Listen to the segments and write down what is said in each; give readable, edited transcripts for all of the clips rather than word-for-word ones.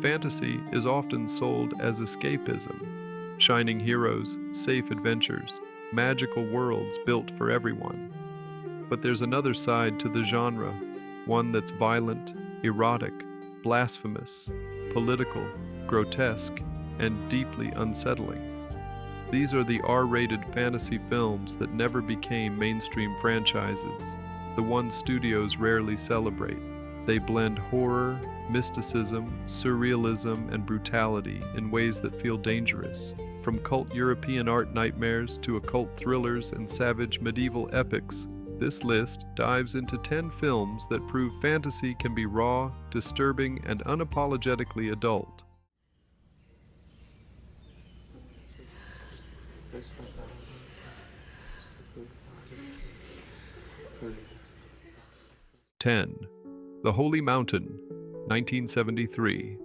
Fantasy is often sold as escapism, shining heroes, safe adventures, magical worlds built for everyone. But there's another side to the genre, one that's violent, erotic, blasphemous, political, grotesque, and deeply unsettling. These are the R-rated fantasy films that never became mainstream franchises, the ones studios rarely celebrate. They blend horror, mysticism, surrealism, and brutality in ways that feel dangerous. From cult European art nightmares to occult thrillers and savage medieval epics, this list dives into 10 films that prove fantasy can be raw, disturbing, and unapologetically adult. Ten. The Holy Mountain, 1973.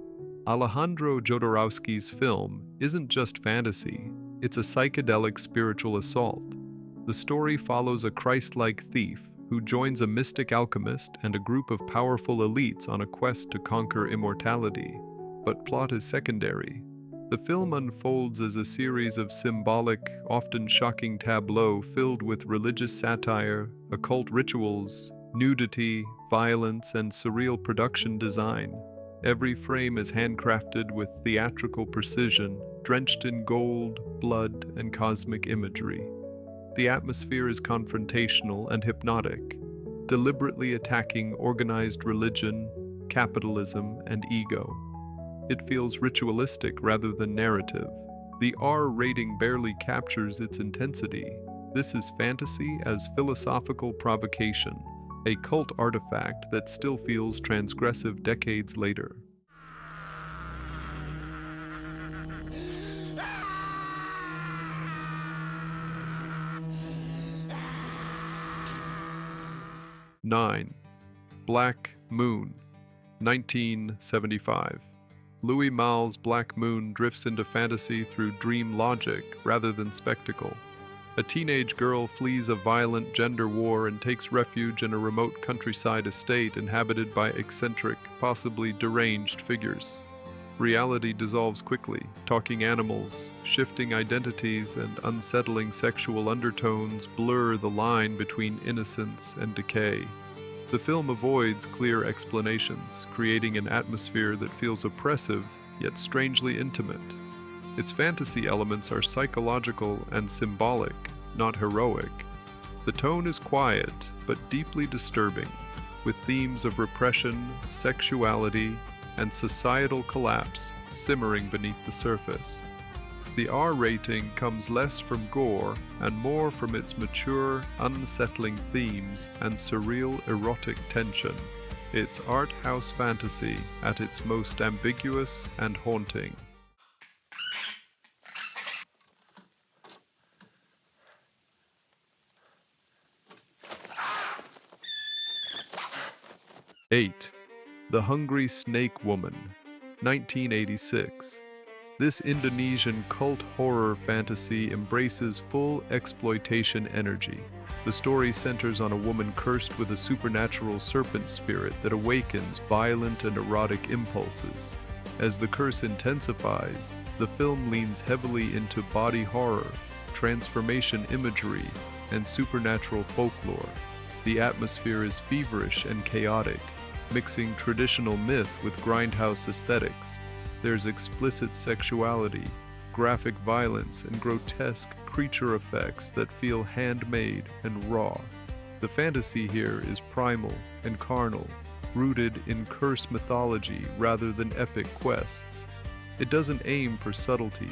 Alejandro Jodorowsky's film isn't just fantasy, it's a psychedelic spiritual assault. The story follows a Christ-like thief who joins a mystic alchemist and a group of powerful elites on a quest to conquer immortality. But plot is secondary. The film unfolds as a series of symbolic, often shocking tableaux filled with religious satire, occult rituals, nudity, violence, and surreal production design. Every frame is handcrafted with theatrical precision, drenched in gold, blood, and cosmic imagery. The atmosphere is confrontational and hypnotic, deliberately attacking organized religion, capitalism, and ego. It feels ritualistic rather than narrative. The R rating barely captures its intensity. This is fantasy as philosophical provocation, a cult artifact that still feels transgressive decades later. Nine. Black Moon, 1975. Louis Malle's Black Moon drifts into fantasy through dream logic rather than spectacle. A teenage girl flees a violent gender war and takes refuge in a remote countryside estate inhabited by eccentric, possibly deranged figures. Reality dissolves quickly. Talking animals, shifting identities, and unsettling sexual undertones blur the line between innocence and decay. The film avoids clear explanations, creating an atmosphere that feels oppressive yet strangely intimate. Its fantasy elements are psychological and symbolic, not heroic. The tone is quiet but deeply disturbing, with themes of repression, sexuality, and societal collapse simmering beneath the surface. The R rating comes less from gore and more from its mature, unsettling themes and surreal erotic tension. It's art house fantasy at its most ambiguous and haunting. 8. The Hungry Snake Woman, 1986. This Indonesian cult horror fantasy embraces full exploitation energy. The story centers on a woman cursed with a supernatural serpent spirit that awakens violent and erotic impulses. As the curse intensifies, the film leans heavily into body horror, transformation imagery, and supernatural folklore. The atmosphere is feverish and chaotic, mixing traditional myth with grindhouse aesthetics. There's explicit sexuality, graphic violence, and grotesque creature effects that feel handmade and raw. The fantasy here is primal and carnal, rooted in curse mythology rather than epic quests. It doesn't aim for subtlety.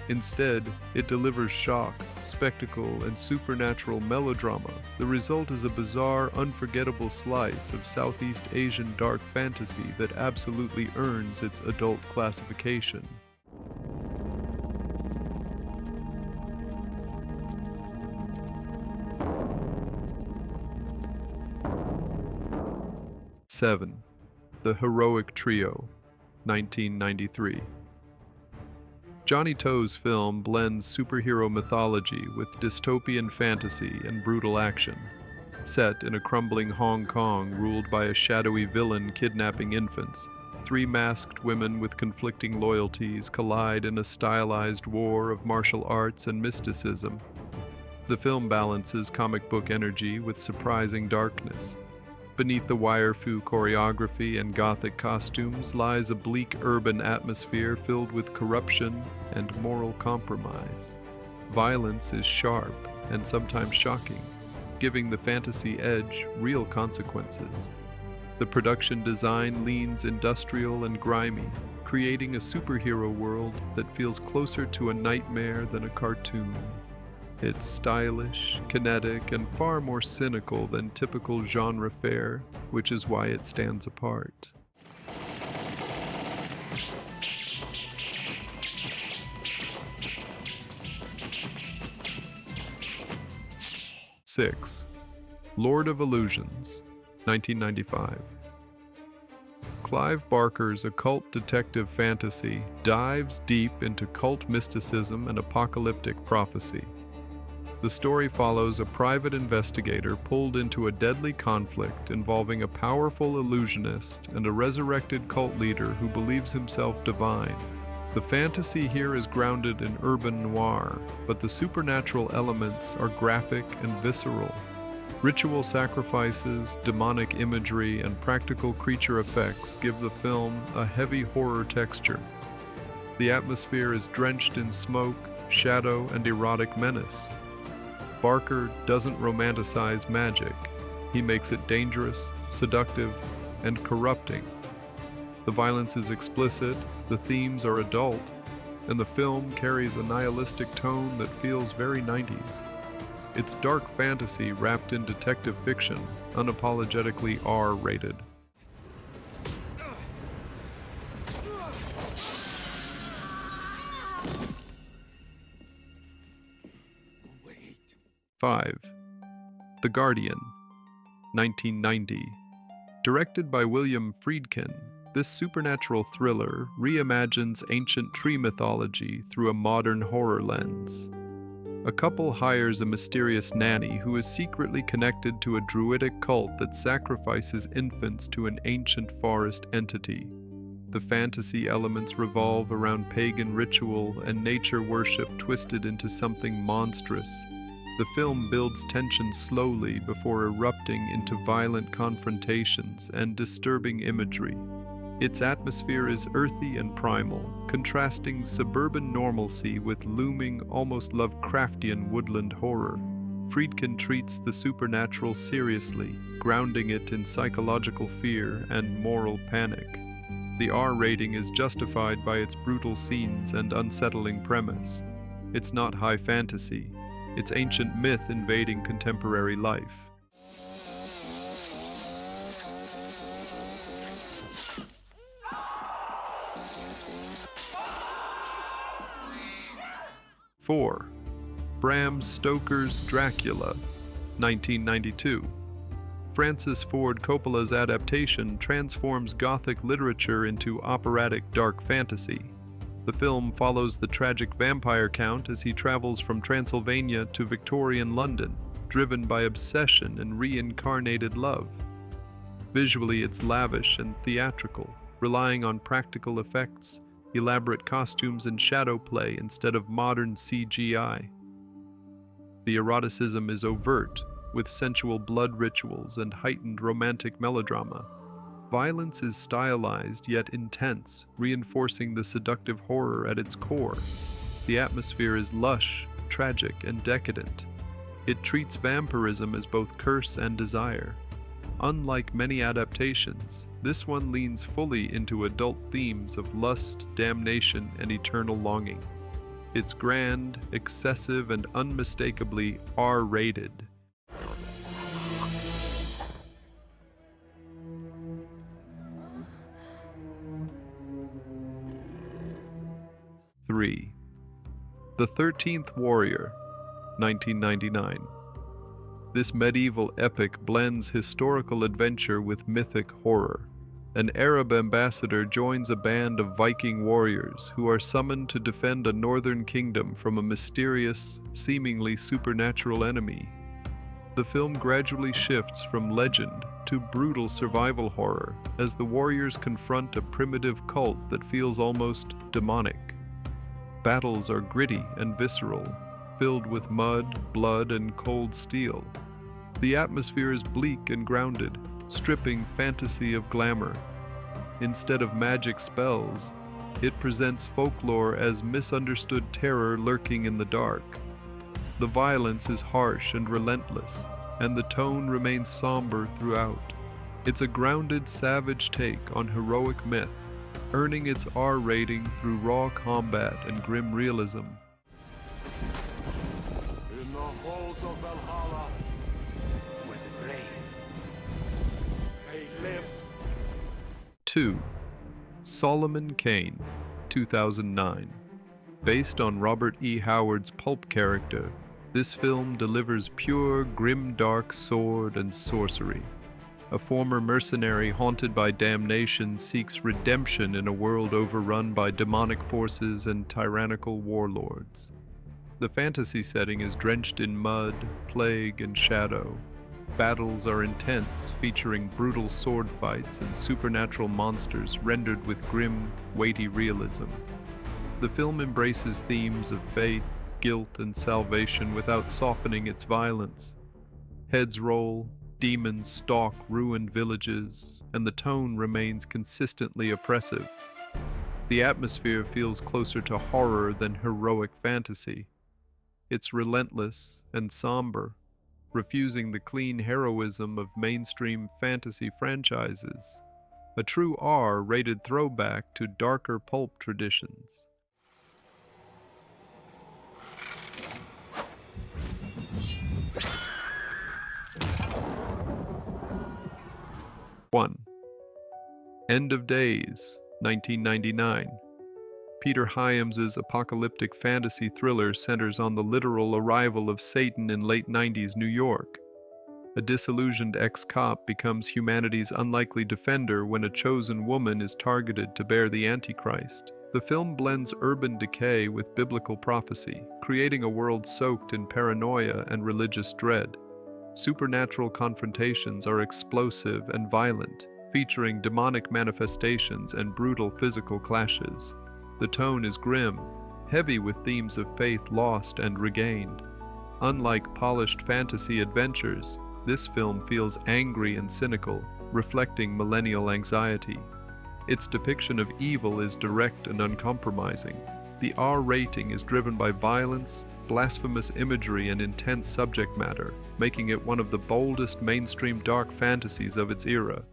Instead, it delivers shock, spectacle, and supernatural melodrama. The result is a bizarre, unforgettable slice of Southeast Asian dark fantasy that absolutely earns its adult classification. Seven. The Heroic Trio, 1993. Johnny To's film blends superhero mythology with dystopian fantasy and brutal action. Set in a crumbling Hong Kong ruled by a shadowy villain kidnapping infants, Three masked women with conflicting loyalties collide in a stylized war of martial arts and mysticism. The film balances comic book energy with surprising darkness. Beneath the wire-fu choreography and gothic costumes lies a bleak urban atmosphere filled with corruption and moral compromise. Violence is sharp and sometimes shocking, giving the fantasy edge real consequences. The production design leans industrial and grimy, creating a superhero world that feels closer to a nightmare than a cartoon. It's stylish, kinetic, and far more cynical than typical genre fare, which is why it stands apart. Six, Lord of Illusions, 1995. Clive Barker's occult detective fantasy dives deep into cult mysticism and apocalyptic prophecy. The story follows a private investigator pulled into a deadly conflict involving a powerful illusionist and a resurrected cult leader who believes himself divine. The fantasy here is grounded in urban noir, but the supernatural elements are graphic and visceral. Ritual sacrifices, demonic imagery, and practical creature effects give the film a heavy horror texture. The atmosphere is drenched in smoke, shadow, and erotic menace. Barker doesn't romanticize magic. He makes it dangerous, seductive, and corrupting. The violence is explicit, the themes are adult, and the film carries a nihilistic tone that feels very 90s. It's dark fantasy wrapped in detective fiction, unapologetically R-rated. Five, The Guardian, 1990. Directed by William Friedkin, this supernatural thriller reimagines ancient tree mythology through a modern horror lens. A couple hires a mysterious nanny who is secretly connected to a druidic cult that sacrifices infants to an ancient forest entity. The fantasy elements revolve around pagan ritual and nature worship twisted into something monstrous. The film builds tension slowly before erupting into violent confrontations and disturbing imagery. Its atmosphere is earthy and primal, contrasting suburban normalcy with looming, almost Lovecraftian woodland horror. Friedkin treats the supernatural seriously, grounding it in psychological fear and moral panic. The R rating is justified by its brutal scenes and unsettling premise. It's not high fantasy. It's ancient myth invading contemporary life. Four, Bram Stoker's Dracula, 1992. Francis Ford Coppola's adaptation transforms Gothic literature into operatic dark fantasy. The film follows the tragic vampire count as he travels from Transylvania to Victorian London, driven by obsession and reincarnated love. Visually, it's lavish and theatrical, relying on practical effects, elaborate costumes, and shadow play instead of modern CGI. The eroticism is overt, with sensual blood rituals and heightened romantic melodrama. Violence is stylized yet intense, reinforcing the seductive horror at its core. The atmosphere is lush, tragic, and decadent. It treats vampirism as both curse and desire. Unlike many adaptations, this one leans fully into adult themes of lust, damnation, and eternal longing. It's grand, excessive, and unmistakably R-rated. Three, The 13th Warrior, 1999. This medieval epic blends historical adventure with mythic horror. An Arab ambassador joins a band of Viking warriors who are summoned to defend a northern kingdom from a mysterious, seemingly supernatural enemy. The film gradually shifts from legend to brutal survival horror as the warriors confront a primitive cult that feels almost demonic. Battles are gritty and visceral, filled with mud, blood, and cold steel. The atmosphere is bleak and grounded, stripping fantasy of glamour. Instead of magic spells, it presents folklore as misunderstood terror lurking in the dark. The violence is harsh and relentless, and the tone remains somber throughout. It's a grounded, savage take on heroic myth, earning its R rating through raw combat and grim realism. In the halls of Valhalla, where the brave may live. 2. Solomon Kane, 2009. Based on Robert E. Howard's pulp character, this film delivers pure, grim-dark sword and sorcery. A former mercenary haunted by damnation seeks redemption in a world overrun by demonic forces and tyrannical warlords. The fantasy setting is drenched in mud, plague, and shadow. Battles are intense, featuring brutal sword fights and supernatural monsters rendered with grim, weighty realism. The film embraces themes of faith, guilt, and salvation without softening its violence. Heads roll, demons stalk ruined villages, and the tone remains consistently oppressive. The atmosphere feels closer to horror than heroic fantasy. It's relentless and somber, refusing the clean heroism of mainstream fantasy franchises. A true R-rated throwback to darker pulp traditions. 1. End of Days, 1999. Peter Hyams's apocalyptic fantasy thriller centers on the literal arrival of Satan in late 90s New York. A disillusioned ex-cop becomes humanity's unlikely defender when a chosen woman is targeted to bear the Antichrist. The film blends urban decay with biblical prophecy, creating a world soaked in paranoia and religious dread. Supernatural confrontations are explosive and violent, featuring demonic manifestations and brutal physical clashes. The tone is grim, heavy with themes of faith lost and regained. Unlike polished fantasy adventures, this film feels angry and cynical, reflecting millennial anxiety. Its depiction of evil is direct and uncompromising. The R rating is driven by violence, blasphemous imagery, and intense subject matter, making it one of the boldest mainstream dark fantasies of its era.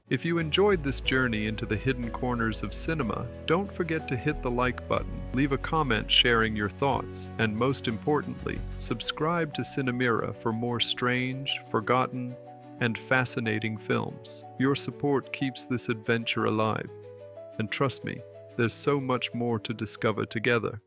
If you enjoyed this journey into the hidden corners of cinema, don't forget to hit the like button, leave a comment sharing your thoughts, and most importantly, subscribe to Cinemira for more strange, forgotten, and fascinating films. Your support keeps this adventure alive. And trust me, there's so much more to discover together.